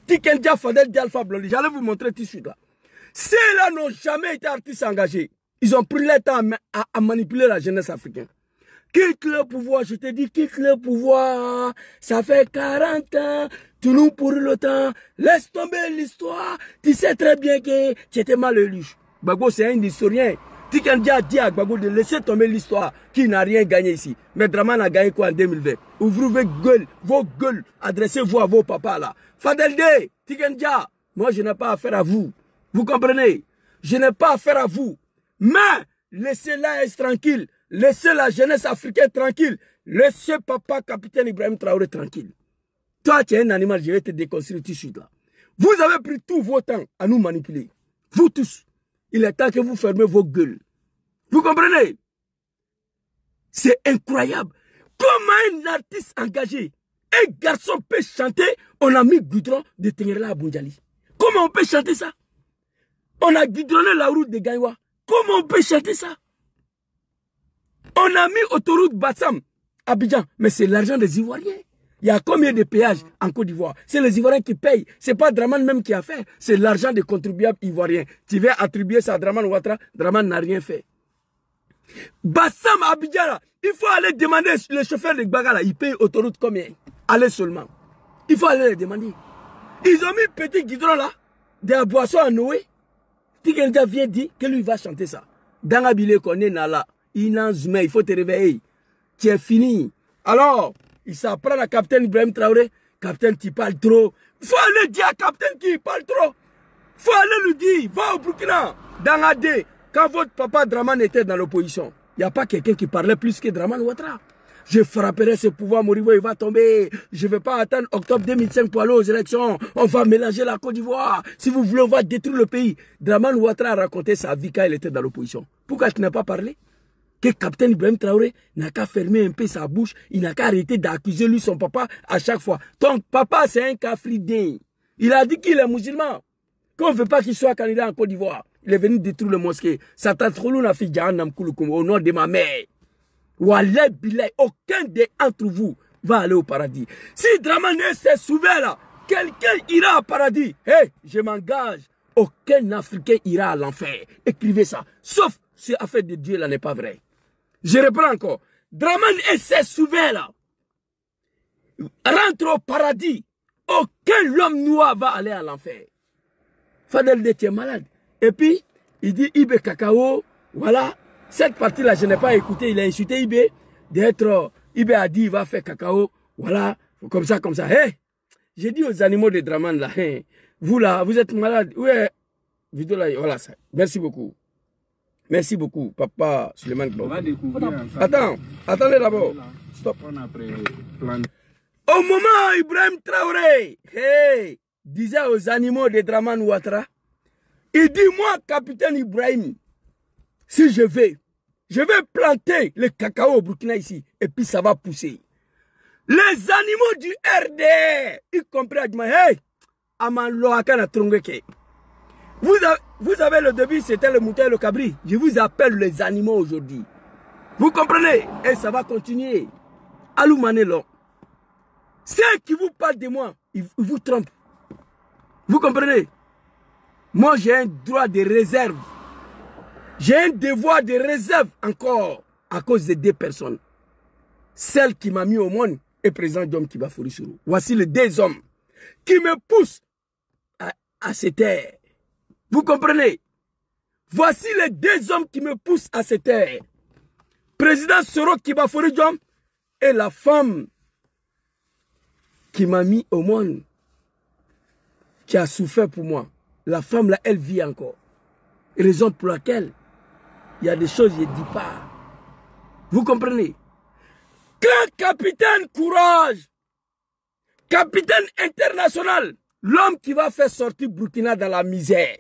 Tikendia Fadel Dialpha Blondie, j'allais vous montrer tout de suite là. Ceux-là n'ont jamais été artistes engagés. Ils ont pris le temps à manipuler la jeunesse africaine. Quitte le pouvoir, je te dis, quitte le pouvoir. Ça fait 40 ans, tu nous pourris le temps. Laisse tomber l'histoire. Tu sais très bien que tu étais mal élu. Gbagbo, c'est un historien. Tikendia a dit à Gbagbo de laisser tomber l'histoire, qui n'a rien gagné ici. Mais Dramane a gagné quoi en 2020? Ouvrez vos gueules, adressez-vous à vos papas là. Fadel D, Tikendia, moi je n'ai pas affaire à vous. Vous comprenez? Je n'ai pas affaire à vous. Mais laissez l'AS tranquille. Laissez la jeunesse africaine tranquille. Laissez papa capitaine Ibrahim Traoré tranquille. Toi, tu es un animal, je vais te déconstruire tout de suite là. Vous avez pris tout vos temps à nous manipuler. Vous tous. Il est temps que vous fermez vos gueules. Vous comprenez? C'est incroyable. Comment un artiste engagé, un garçon peut chanter, on a mis Goudron de Tengerla à Bundjali. Comment on peut chanter ça? On a goudronné la route de Gaïwa. Comment on peut chanter ça? On a mis autoroute Bassam à Abidjan. Mais c'est l'argent des Ivoiriens. Il y a combien de péages en Côte d'Ivoire? C'est les Ivoiriens qui payent. Ce n'est pas Dramane même qui a fait. C'est l'argent des contribuables ivoiriens. Tu veux attribuer ça à Dramane Ouattara? Dramane n'a rien fait. Bassam à Abidjan, là, il faut aller demander, le chauffeur de Bagala, il paye autoroute combien? Allez seulement. Il faut aller les demander. Ils ont mis petit guidron là, des boissons à Noé. Tikendia vient dire que lui va chanter ça. Dans la bille qu'on est là, il faut te réveiller. Tu es fini. Alors, il s'apprend à capitaine Ibrahim Traoré. Capitaine, tu parles trop. Il faut aller dire à capitaine qui parle trop. Il faut aller lui dire, va au Burkina. Dans la D, quand votre papa Dramane était dans l'opposition, il n'y a pas quelqu'un qui parlait plus que Dramane Ouattara. Je frapperai ce pouvoir, Moribo, il va tomber. Je ne vais pas attendre octobre 2005 pour aller aux élections. On va mélanger la Côte d'Ivoire. Si vous voulez, on va détruire le pays. Dramane Ouattara a raconté sa vie quand il était dans l'opposition. Pourquoi tu n'as pas parlé? Que capitaine Ibrahim Traoré n'a qu'à fermer un peu sa bouche. Il n'a qu'à arrêter d'accuser lui, son papa, à chaque fois. Ton papa, c'est un cafridin. Il a dit qu'il est musulman. Qu'on ne veut pas qu'il soit candidat en Côte d'Ivoire. Il est venu détruire le mosquée. Satan Troulou n'a fait Djahannam Kouloukoum au nom de ma mère. Wallah Bilay, aucun d'entre vous va aller au paradis. Si Dramane s'est sauvé là, quelqu'un ira au paradis. Hey, je m'engage. Aucun Africain ira à l'enfer. Écrivez ça. Sauf si l'affaire de Dieu là n'est pas vrai. Je reprends encore. Dramane s'est sauvé là. Rentre au paradis. Aucun homme noir va aller à l'enfer. Fadel D, tu es malade. Et puis, il dit Ibe Cacao, voilà. Cette partie-là, je n'ai pas écouté. Il a insulté Ibe. D'être, Ibe a dit, il va faire cacao. Voilà, comme ça, comme ça. Hey, j'ai dit aux animaux de Dramane, là, hey, vous là, vous êtes malade. Ouais, vidéo là, voilà ça. Merci beaucoup. Merci beaucoup, papa Suleiman. Attends, attendez d'abord. Stop. Au moment où Ibrahim Traoré, hey, disait aux animaux de Dramane Ouattara, il dit, moi, capitaine Ibrahim, si je vais planter le cacao au Burkina ici, et puis ça va pousser. Les animaux du RDR, y compris Adjuma, hey, vous avez le début, c'était le mouton et le cabri. Je vous appelle les animaux aujourd'hui. Vous comprenez? Et ça va continuer. Alou Manelo. Ceux qui vous parlent de moi, ils vous trompent. Vous comprenez? Moi, j'ai un droit de réserve. J'ai un devoir de réserve encore à cause de deux personnes. Celle qui m'a mis au monde est président d'homme qui va Fourissuru. Voici les deux hommes qui me poussent à cette terre. Vous comprenez? Voici les deux hommes qui me poussent à cette terre. Président Soro Kibafori Diom et la femme qui m'a mis au monde, qui a souffert pour moi. La femme là, elle vit encore. Raison pour laquelle il y a des choses que je ne dis pas. Vous comprenez? Grand capitaine courage, capitaine international, l'homme qui va faire sortir Burkina dans la misère,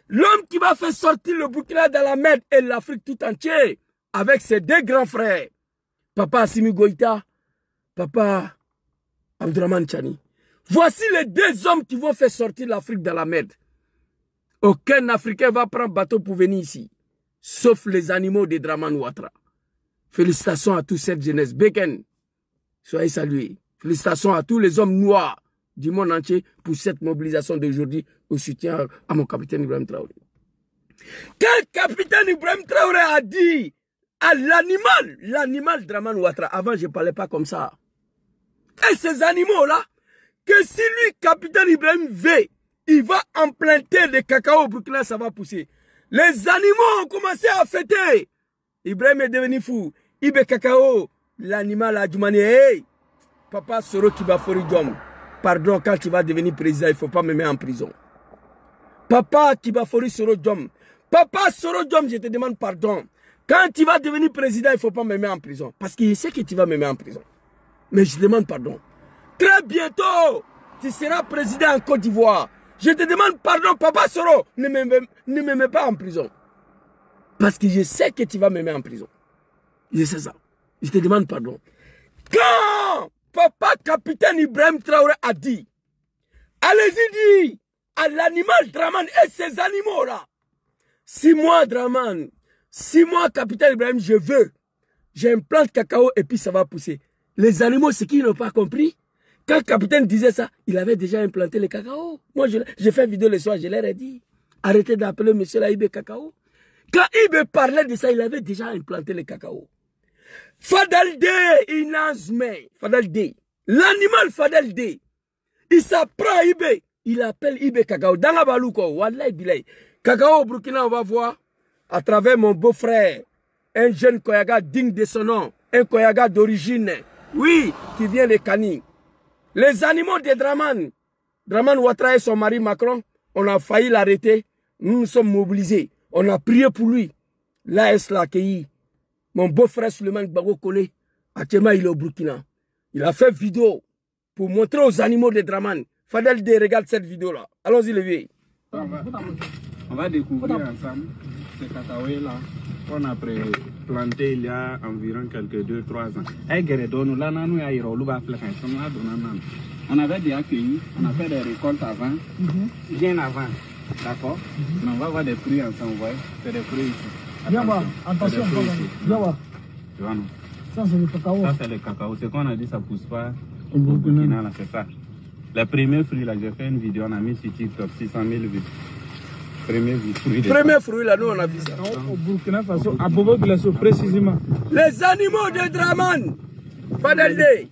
l'homme qui va faire sortir le Burkina dans la merde et l'Afrique tout entière avec ses deux grands frères, Papa Assimi Goïta, Papa Abdourahmane Tchani. Voici les deux hommes qui vont faire sortir l'Afrique dans la merde. Aucun Africain va prendre bateau pour venir ici, sauf les animaux de Dramane Ouattara. Félicitations à toute cette jeunesse. Beken, soyez salués. Félicitations à tous les hommes noirs du monde entier pour cette mobilisation d'aujourd'hui au soutien à mon capitaine Ibrahim Traoré. Quel capitaine Ibrahim Traoré a dit à l'animal Draman Ouattara, avant je ne parlais pas comme ça, et ces animaux-là, que si lui, capitaine Ibrahim veut, il va implanter des cacao au Burkina, ça va pousser. Les animaux ont commencé à fêter. Ibrahim est devenu fou. Ibe cacao, l'animal a demandé, hey, papa Soro Kibafori Diom, pardon, quand tu vas devenir président, il ne faut pas me mettre en prison. Papa Kibafori Soro Diom, papa Soro Diom, je te demande pardon. Quand tu vas devenir président, il ne faut pas me mettre en prison. Parce qu'il sait que tu vas me mettre en prison. Mais je demande pardon. Très bientôt, tu seras président en Côte d'Ivoire. Je te demande pardon, papa Soro, ne me mets pas en prison. Parce que je sais que tu vas me mettre en prison. Je sais ça. Je te demande pardon. Quand papa capitaine Ibrahim Traoré a dit, allez-y dire à l'animal Draman et ces animaux-là, 6 mois Draman, 6 mois capitaine Ibrahim, je veux, j'implante cacao et puis ça va pousser. Les animaux, c'est qu'ils n'ont pas compris. Quand le capitaine disait ça, il avait déjà implanté le cacao. Moi, j'ai fait une vidéo le soir, je leur ai dit, arrêtez d'appeler monsieur là Ibé Cacao. Quand Ibé parlait de ça, il avait déjà implanté le cacao. Fadel D, Fadel D, l'animal Fadel D, il s'apprend à Ibé, il appelle Ibé Cacao. Dans la balouko, wallahi bilay. Cacao au Burkina, on va voir, à travers mon beau-frère, un jeune Koyaga digne de son nom, un Koyaga d'origine, oui, qui vient de Kani. Les animaux de Draman Ouattara et son mari Macron, on a failli l'arrêter. Nous nous sommes mobilisés. On a prié pour lui. L'AS l'a accueilli. Mon beau-frère Suleiman Gbagbo Kone, actuellement il est au Burkina. Il a fait vidéo pour montrer aux animaux de Draman. Fadel D, regarde cette vidéo-là. Allons-y, le vieux. On va découvrir ensemble ce cacao-là qu'on a planté il y a environ quelques 2-3 ans. On avait déjà accueilli, on a fait des récoltes avant, bien avant, d'accord. Mais on va voir des fruits ensemble, vous voyez, c'est des fruits ici. Viens voir, attention, viens voir. Tu vois, non? Ça c'est le cacao. Ça c'est le cacao, ce qu'on a dit ça pousse pas au Burkina, là, c'est ça. Les premiers fruits là, j'ai fait une vidéo, on a mis sur TikTok, 600 000 vues. Premier fruit là, nous on a vu ça. Au Burkina Faso, à Bobo Glasso précisément. Les animaux de Draman. Fadel D.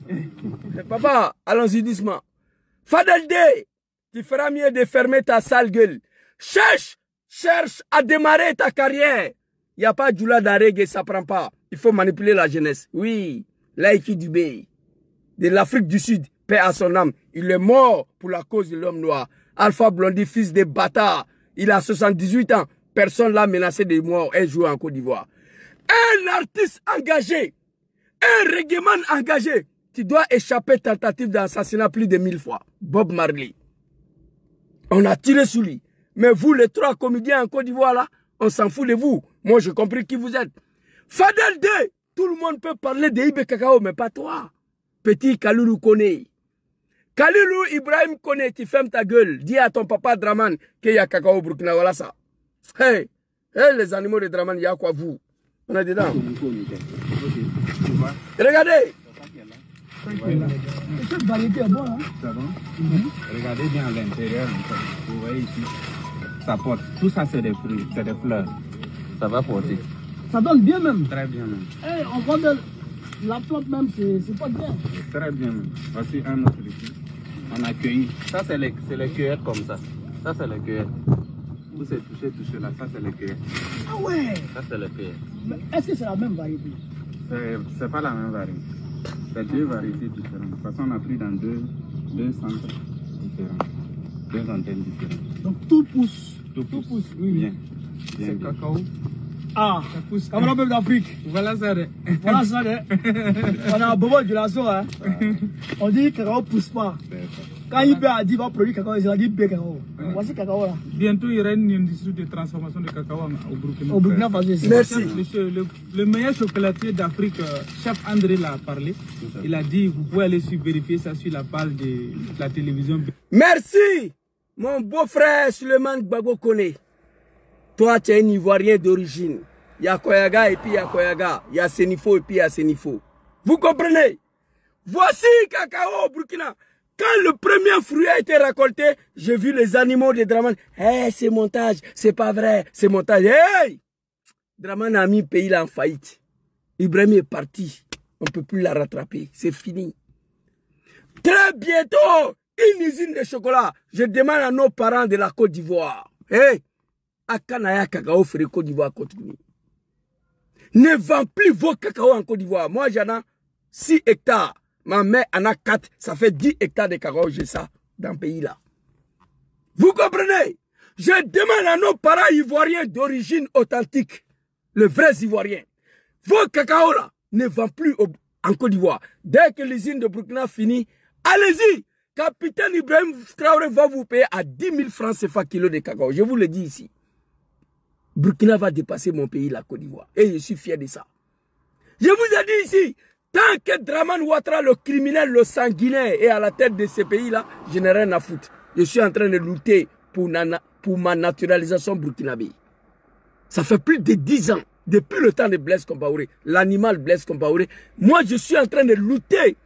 Papa, allons-y doucement. Fadel D. Tu feras mieux de fermer ta sale gueule. Cherche à démarrer ta carrière. Il n'y a pas d'oula d'arrêt, ça prend pas. Il faut manipuler la jeunesse. Oui, Laïki Dubé, de l'Afrique du Sud, paix à son âme. Il est mort pour la cause de l'homme noir. Alpha Blondy, fils de bâtard. Il a 78 ans. Personne l'a menacé de mort et joué en Côte d'Ivoire. Un artiste engagé, un reggaeman engagé, tu dois échapper tentative d'assassinat plus de 1000 fois. Bob Marley. On a tiré sur lui. Mais vous, les 3 comédiens en Côte d'Ivoire, là, on s'en fout de vous. Moi, j'ai compris qui vous êtes. Fadel D, tout le monde peut parler de Ibé Cacao, mais pas toi. Petit Kaloulou Kone. Kaloulou Ibrahim Kone, tu fermes ta gueule. Dis à ton papa Draman qu'il y a cacao au Burkina. Voilà ça. Hey, les animaux de Draman, il y a quoi vous? On est dedans. Regardez. Cette variété est bonne, hein? C'est bon? Regardez bien à l'intérieur. Vous voyez ici. Ça porte. Tout ça, c'est des fruits, c'est des fleurs. Ça va porter. Ça donne bien même. Très bien même. Hey, on voit de la plante même, c'est pas bien. Très bien même. Voici un autre ici. On a cueilli. Ça, c'est les cueillettes comme ça. Ça, c'est les cueillettes. Où c'est touché là. Ça, c'est les cueillettes. Ah ouais? Ça, c'est les cueillettes. Mais est-ce que c'est la même variété? C'est pas la même variété. C'est 2 variétés différentes. De toute façon, on a pris dans deux centres différents. 2 antennes différentes. Donc tout pousse. Tout pousse. Oui. Bien. C'est cacao. Ah, ça pousse. Comme la même d'Afrique. Voilà ça. Voilà ça. On a un bobo de la soie. On dit que le cacao ne pousse pas. Quand il a dit qu'il va produire cacao, il a dit cacao. Voici cacao là. Bientôt, il y aura une industrie de transformation de cacao au Burkina. Au Burkina Faso. Merci. Le meilleur chocolatier d'Afrique, chef André l'a parlé. Il a dit, vous pouvez aller vérifier ça sur la page de la télévision. Merci, mon beau-frère Suleiman Gbagbo Kone. Toi, tu es un Ivoirien d'origine. Il y a Koyaga et puis il y a Koyaga. Il y a Sénifo et puis il y a Sénifo. Vous comprenez? Voici cacao au Burkina. quand le premier fruit a été récolté, j'ai vu les animaux de Dramane. Hey, c'est montage, c'est pas vrai, c'est montage. Hey! Dramane a mis le pays là en faillite. Ibrahim est parti. On ne peut plus la rattraper. C'est fini. Très bientôt, une usine de chocolat. Je demande à nos parents de la Côte d'Ivoire. Hey! Akanaya cacao ferait Côte d'Ivoire continue. Ne vend plus vos cacao en Côte d'Ivoire. Moi, j'en ai 6 hectares. Ma mère en a 4. Ça fait 10 hectares de cacao. J'ai ça dans le pays là. Vous comprenez? Je demande à nos parents ivoiriens d'origine authentique, les vrais ivoiriens. Vos cacao là ne vendent plus en Côte d'Ivoire. Dès que l'usine de Burkina finit, allez-y. Capitaine Ibrahim Traoré va vous payer à 10 000 francs CFA kilo de cacao. Je vous le dis ici. Burkina va dépasser mon pays, la Côte d'Ivoire. Et je suis fier de ça. Je vous ai dit ici, tant que Dramane Ouattara, le criminel, le sanguinaire, est à la tête de ces pays-là, je n'ai rien à foutre. Je suis en train de lutter pour ma naturalisation burkinabé. Ça fait plus de 10 ans, depuis le temps de Blaise Compaoré, l'animal Blaise Compaoré. Moi, je suis en train de lutter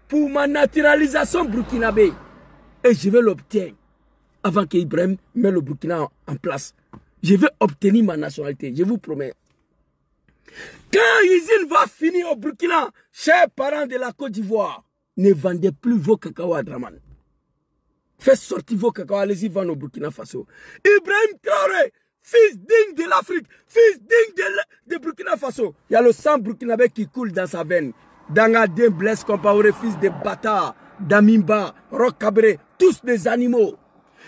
pour ma naturalisation burkinabé. Et je vais l'obtenir avant qu'Ibrahim mette le Burkina en place. Je vais obtenir ma nationalité, je vous promets. Quand l'usine va finir au Burkina, chers parents de la Côte d'Ivoire, ne vendez plus vos cacao à Dramane. Faites sortir vos cacao, allez-y vendre au Burkina Faso. Ibrahim Traoré, fils digne de l'Afrique, fils digne de Burkina Faso. Il y a le sang burkinabé qui coule dans sa veine. Dangadin, Blaise Compaoré, fils de Bata, Damimba, Roch Kaboré, tous des animaux.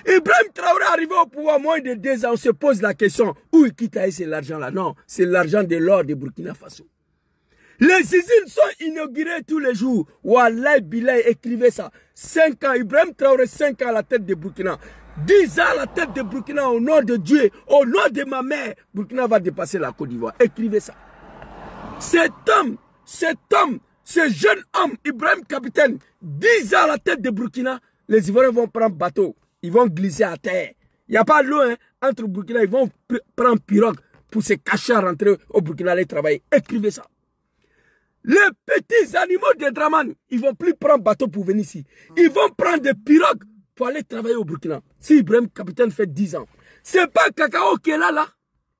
Ibrahim Traoré arrivé au pouvoir moins de 2 ans, on se pose la question, où il quitte c'est l'argent là? Non, c'est l'argent de l'or de Burkina Faso. Les usines sont inaugurées tous les jours. Wallah Bilay, écrivez ça. 5 ans, Ibrahim Traoré, 5 ans à la tête de Burkina. 10 ans à la tête de Burkina, au nom de Dieu, au nom de ma mère, Burkina va dépasser la Côte d'Ivoire. Écrivez ça. Cet homme, ce jeune homme, Ibrahim Capitaine, 10 ans à la tête de Burkina, les Ivoiriens vont prendre bateau. Ils vont glisser à terre. Il n'y a pas l'eau entre Burkina. Ils vont prendre pirogue pour se cacher à rentrer au Burkina aller travailler. Écrivez ça. Les petits animaux de Dramane, ils ne vont plus prendre bateau pour venir ici. Ils vont prendre des pirogues pour aller travailler au Burkina. Si Ibrahim Capitaine fait 10 ans. Ce n'est pas cacao qui est là.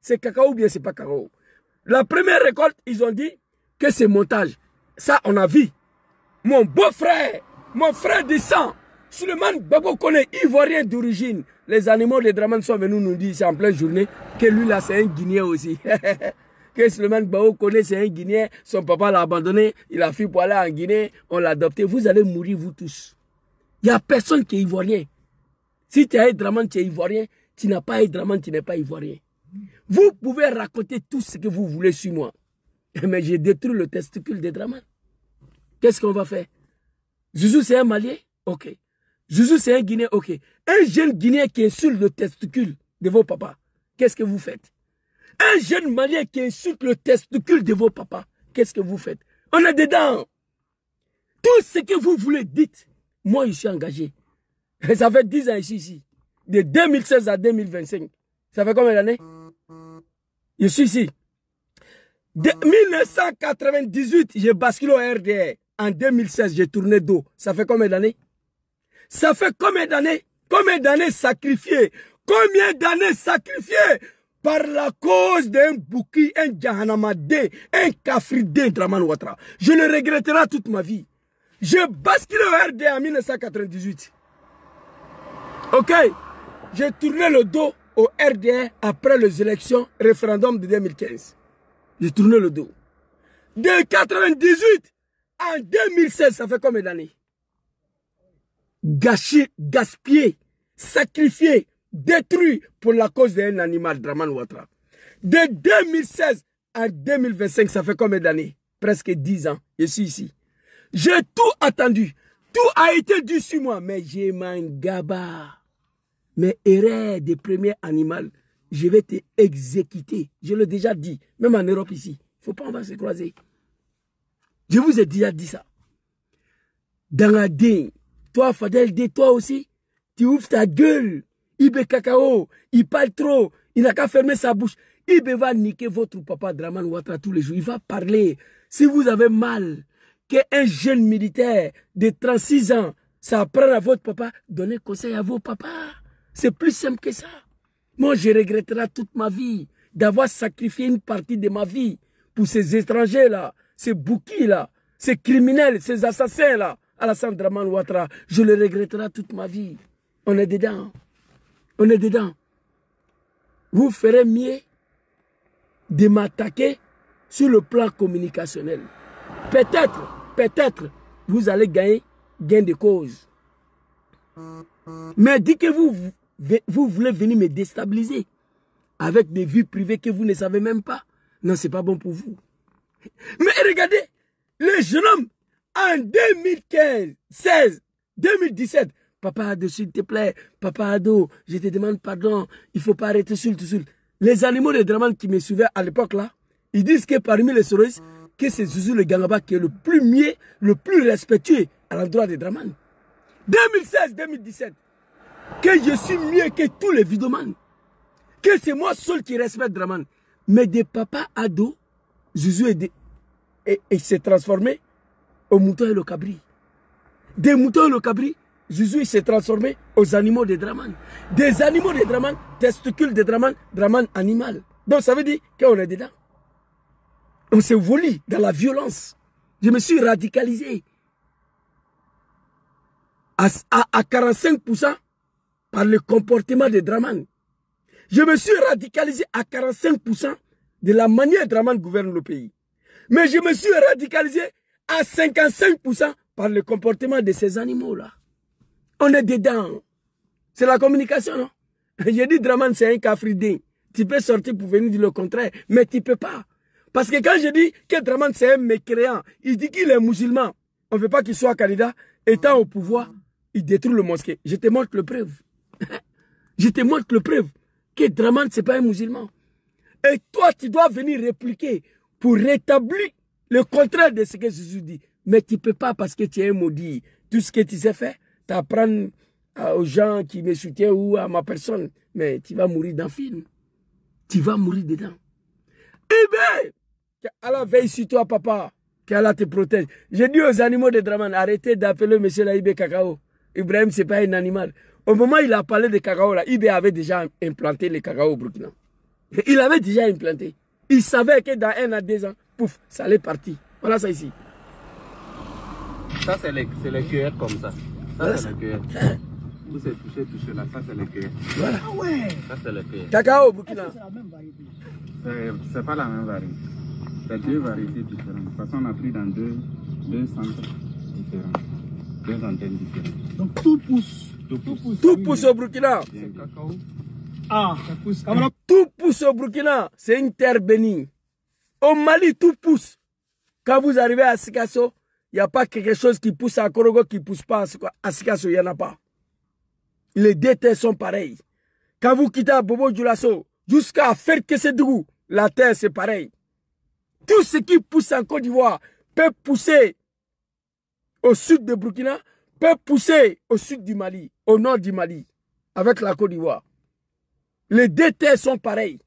C'est cacao ou bien ce n'est pas cacao. La première récolte, ils ont dit que c'est montage. Ça, on a vu. Mon beau-frère, mon frère du sang, Suleiman Babo Kone, ivoirien d'origine. Les animaux de Dramane sont venus nous dire en pleine journée que lui là c'est un Guinéen aussi. Que Suleiman Babo Kone c'est un Guinéen, son papa l'a abandonné, il a fui pour aller en Guinée, on l'a adopté. Vous allez mourir vous tous. Il n'y a personne qui est ivoirien. Si tu as Dramane, tu es ivoirien. Tu n'as pas Dramane, tu n'es pas ivoirien. Vous pouvez raconter tout ce que vous voulez sur moi. Mais j'ai détruit le testicule de Dramane. Qu'est-ce qu'on va faire? Zouzou c'est un Malien? Ok. Zouzou, c'est un Guinéen, ok. Un jeune Guinéen qui insulte le testicule de vos papas, qu'est-ce que vous faites? Un jeune Malien qui insulte le testicule de vos papas, qu'est-ce que vous faites? On est dedans. Tout ce que vous voulez, dites. Moi, je suis engagé. Ça fait 10 ans ici. De 2016 à 2025. Ça fait combien d'années? Je suis ici. De 1998, j'ai basculé au RDR. En 2016, j'ai tourné dos. Ça fait combien d'années? Ça fait combien d'années sacrifiées? Combien d'années sacrifiées par la cause d'un Bouki, un Djahanamadé, un Kafridé Dramane Ouattara? Je le regretterai toute ma vie. J'ai basculé au RD en 1998. Ok? J'ai tourné le dos au RDR après les élections, référendum de 2015. J'ai tourné le dos. De 1998 en 2016, ça fait combien d'années? Gâché, gaspillé, sacrifié, détruit pour la cause d'un animal, Dramane Ouattara. De 2016 à 2025, ça fait combien d'années? Presque 10 ans, je suis ici. J'ai tout attendu, tout a été dû sur moi, mais j'ai mangaba. Mes erreurs de premier animal, je vais te exécuter. Je l'ai déjà dit, même en Europe ici. Il ne faut pas, on va se croiser. Je vous ai déjà dit ça. Dans la dingue. Toi, Fadel D, toi aussi, tu ouvres ta gueule. Ibe Cacao, il parle trop. Il n'a qu'à fermer sa bouche. Ibe va niquer votre papa Dramane Ouattara tous les jours. Il va parler. Si vous avez mal, qu'un jeune militaire de 36 ans ça apprend à votre papa, donnez conseil à vos papas. C'est plus simple que ça. Moi, je regretterai toute ma vie d'avoir sacrifié une partie de ma vie pour ces étrangers-là, ces bouquis-là, ces criminels, ces assassins-là. Alassane Dramane Ouattara, je le regretterai toute ma vie. On est dedans. On est dedans. Vous ferez mieux de m'attaquer sur le plan communicationnel. Peut-être, vous allez gagner gain de cause. Mais dites que vous voulez venir me déstabiliser avec des vies privées que vous ne savez même pas. Non, c'est pas bon pour vous. Mais regardez, les jeunes hommes, en 2015, 16, 2017, Papa Ado, s'il te plaît, Papa Ado, je te demande pardon, il ne faut pas arrêter sur. Les animaux de Dramane qui me suivaient à l'époque là, ils disent que parmi les Soros, que c'est Zouzou le Gangaba qui est le plus mieux, le plus respectué à l'endroit de Dramane. 2016-2017, que je suis mieux que tous les vidomans, que c'est moi seul qui respecte Dramane. Mais des Papa Ado, Zouzou s'est transformé au mouton et le cabri. Des moutons et le cabri, Zouzou s'est transformé aux animaux de Dramane. Des animaux de Dramane, testicules de Dramane, Dramane animal. Donc ça veut dire qu'on est dedans. On s'est volé dans la violence. Je me suis radicalisé à 45% par le comportement de Dramane. Je me suis radicalisé à 45% de la manière dont Dramane gouverne le pays. Mais je me suis radicalisé à 55% par le comportement de ces animaux-là. On est dedans. C'est la communication, non? J'ai dit Dramane, c'est un cafridin. Tu peux sortir pour venir dire le contraire, mais tu ne peux pas. Parce que quand je dis que Dramane, c'est un mécréant, il dit qu'il est musulman. On ne veut pas qu'il soit candidat. Étant au pouvoir, il détruit le mosquée. Je te montre le preuve. Je te montre le preuve que Dramane, ce n'est pas un musulman. Et toi, tu dois venir répliquer pour rétablir le contraire de ce que Jésus dit. Mais tu ne peux pas parce que tu es un maudit. Tout ce que tu sais faire, tu apprends aux gens qui me soutiennent ou à ma personne. Mais tu vas mourir dans le film. Tu vas mourir dedans. Eh bien, qu'Allah veille sur toi, papa. Qu'Allah te protège. J'ai dit aux animaux de Dramane, arrêtez d'appeler M. Laïbé Cacao. Ibrahim, ce n'est pas un animal. Au moment où il a parlé de cacao, là, Ibé avait déjà implanté le cacao au Burkina. Il avait déjà implanté. Il savait que dans 1 à 2 ans, pouf, ça allait partir. Voilà ça ici. Ça, c'est les cueillettes comme ça. Ça, c'est les cueillettes. Où c'est touché là, ça, c'est les cueillettes. Voilà. Ah ouais. Ça, c'est les cueillettes. Cacao au Burkina. C'est la même variété. C'est pas la même variété. C'est 2 variétés différentes. De toute façon, on a pris dans deux centres différents. 2 antennes différentes. Donc tout pousse. Tout pousse au Burkina. C'est cacao. Ah, ça pousse. Tout pousse au Burkina. C'est une terre bénie. Au Mali, tout pousse. Quand vous arrivez à Sikasso, il n'y a pas quelque chose qui pousse à Korogo qui ne pousse pas à Sikasso. Il n'y en a pas. Les 2 terres sont pareilles. Quand vous quittez Bobo Dioulasso jusqu'à Ferkesedougou, la terre c'est pareil. Tout ce qui pousse en Côte d'Ivoire peut pousser au sud de Burkina, peut pousser au sud du Mali, au nord du Mali, avec la Côte d'Ivoire. Les 2 terres sont pareilles.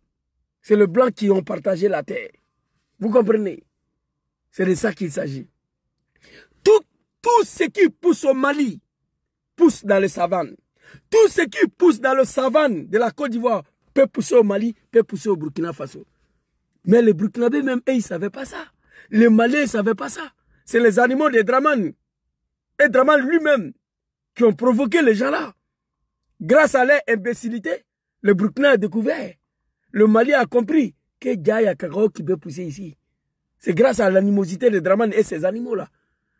C'est le blanc qui ont partagé la terre. Vous comprenez? C'est de ça qu'il s'agit. Tout ce qui pousse au Mali pousse dans les savanes. Tout ce qui pousse dans le savane de la Côte d'Ivoire peut pousser au Mali, peut pousser au Burkina Faso. Mais les Burkinabés même, ils ne savaient pas ça. Les Maliens ne savaient pas ça. C'est les animaux de Dramane. Et Dramane lui-même qui ont provoqué les gens là. Grâce à leur imbécilité, le Burkina a découvert. Le Mali a compris que Gaïa Cacao qui peut pousser ici. C'est grâce à l'animosité de Dramane et ces animaux-là.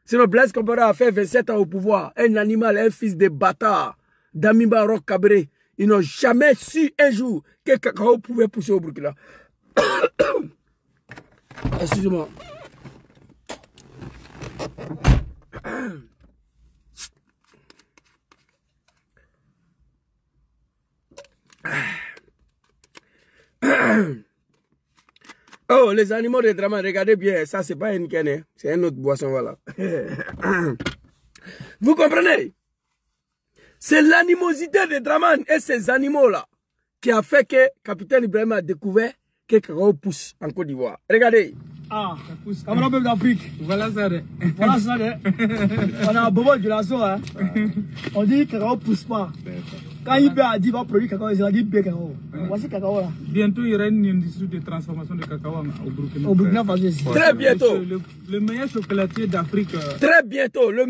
Sinon, Blaise Compaoré a fait 27 ans au pouvoir. Un animal, un fils de bâtard, d'Amiba Roch Cabré. Ils n'ont jamais su un jour que Cacao pouvait pousser au Burkina. Excusez-moi. Oh, les animaux de Dramane, regardez bien, ça c'est pas une canne, c'est une autre boisson, voilà. Vous comprenez? C'est l'animosité de Dramane et ces animaux-là qui a fait que Capitaine Ibrahim a découvert que Cacao pousse en Côte d'Ivoire. Regardez. Ah, camarade peuple d'Afrique. Voilà ça. Voilà ça. On a Bobo de la Soa. On dit que le cacao ne pousse pas. Quand il a dit qu'il va produire cacao, il a dit bien cacao. Voici cacao là. Bientôt, il y aura une industrie de transformation de cacao au Burkina. Au Burkina Faso. Très bientôt. Le meilleur chocolatier d'Afrique. Très bientôt.